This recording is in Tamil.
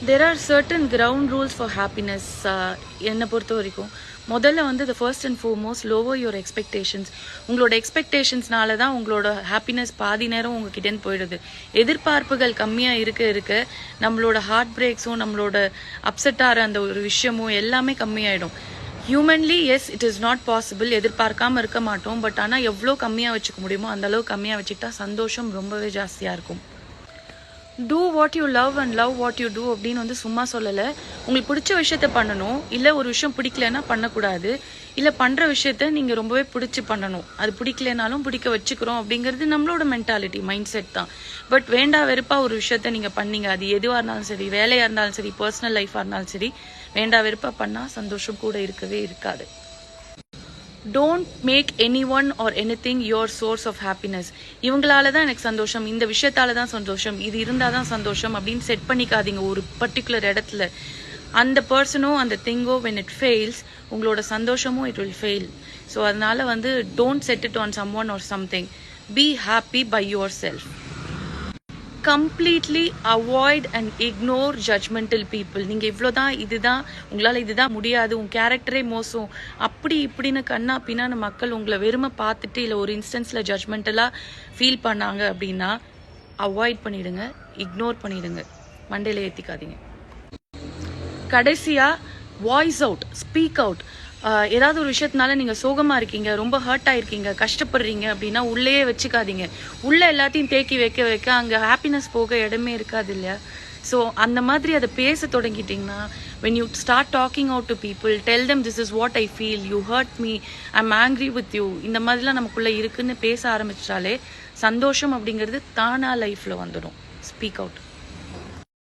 There are certain ground rules for happiness. என்னை பொறுத்த வரைக்கும் முதல்ல வந்து the first and foremost lower your expectations. உங்களோட எக்ஸ்பெக்டேஷன்ஸ்னால தான் உங்களோட ஹாப்பினஸ் பாதி நேரம் உங்ககிட்டேருந்து போயிடுது. எதிர்பார்ப்புகள் கம்மியாக இருக்க இருக்க நம்மளோட ஹார்ட் பிரேக்ஸும் நம்மளோட அப்செட் ஆகிற அந்த ஒரு விஷயமும் எல்லாமே கம்மியாயிடும். Humanly as it is not possible, எதிர்பார்க்காம இருக்க மாட்டோம். பட் ஆனால் எவ்வளோ கம்மியாக வச்சுக்க முடியுமோ அந்த அளவுக்கு கம்மியாக வச்சுக்கிட்டா சந்தோஷம் ரொம்பவே ஜாஸ்தியாக இருக்கும். Do what you love and love what you do அப்படின்னு வந்து சும்மா சொல்லலை. உங்களுக்கு பிடிச்ச விஷயத்த பண்ணணும். இல்லை ஒரு விஷயம் பிடிக்கலன்னா பண்ணக்கூடாது. இல்லை பண்ணுற விஷயத்த நீங்கள் ரொம்பவே பிடிச்சி பண்ணணும். அது பிடிக்கலனாலும் பிடிக்க வச்சுக்கிறோம் அப்படிங்கிறது நம்மளோட மென்டாலிட்டி, மைண்ட் செட் தான். பட் வேண்டா வெறுப்பாக ஒரு விஷயத்த நீங்கள் பண்ணீங்க, அது எதுவாக இருந்தாலும் சரி, வேலையாக இருந்தாலும் சரி, பர்சனல் லைஃபாக இருந்தாலும் சரி, வேண்டா வெறுப்பாக பண்ணால் சந்தோஷம் கூட இருக்கவே இருக்காது. Don't make anyone or anything your source of happiness. இவங்களால தான் எனக்கு சந்தோஷம், இந்த விஷயத்தால தான் சந்தோஷம், இது இருந்தால் தான் சந்தோஷம் அப்படின்னு செட் பண்ணிக்காதீங்க ஒரு பர்டிகுலர் இடத்துல. அந்த பர்சனோ அந்த திங்கோ வென் இட் ஃபெயில்ஸ், உங்களோட சந்தோஷமும் இட் வில் ஃபெயில். ஸோ அதனால வந்து don't set it on someone or something. Be happy by yourself. Completely avoid and ignore judgmental people. நீங்கள் இவ்வளோதான், இதுதான் உங்களால் இதுதான் முடியாது, உங்கள் கேரக்டரே மோசம், அப்படி இப்படின்னு கண்ணா பின்னான்னு மக்கள் உங்களை வெறுமை பார்த்துட்டு இல்லை ஒரு இன்ஸ்டன்ஸில் ஜட்மெண்டலாக ஃபீல் பண்ணாங்க அப்படின்னா அவாய்ட் பண்ணிடுங்க, இக்னோர் பண்ணிடுங்க, மண்டையில் ஏற்றிக்காதீங்க. கடைசியாக வாய்ஸ் அவுட், ஸ்பீக் அவுட். ஏதாவது ஒரு விஷயத்தினால நீங்கள் சோகமாக இருக்கீங்க, ரொம்ப ஹர்ட் ஆகிருக்கீங்க, கஷ்டப்படுறீங்க அப்படின்னா உள்ளேயே வச்சுக்காதீங்க. உள்ளே எல்லாத்தையும் தேக்கி வைக்க வைக்க அங்கே ஹாப்பினஸ் போக இடமே இருக்காது இல்லையா? ஸோ அந்த மாதிரி அதை பேச தொடங்கிட்டிங்கன்னா, when you start talking out to people, tell them this is what I feel, you hurt me, I'm angry with you, இந்த மாதிரிலாம் நமக்குள்ளே இருக்குன்னு பேச ஆரம்பிச்சிட்டாலே சந்தோஷம் அப்படிங்கிறது தானாக லைஃப்பில் வந்துடும். Speak out.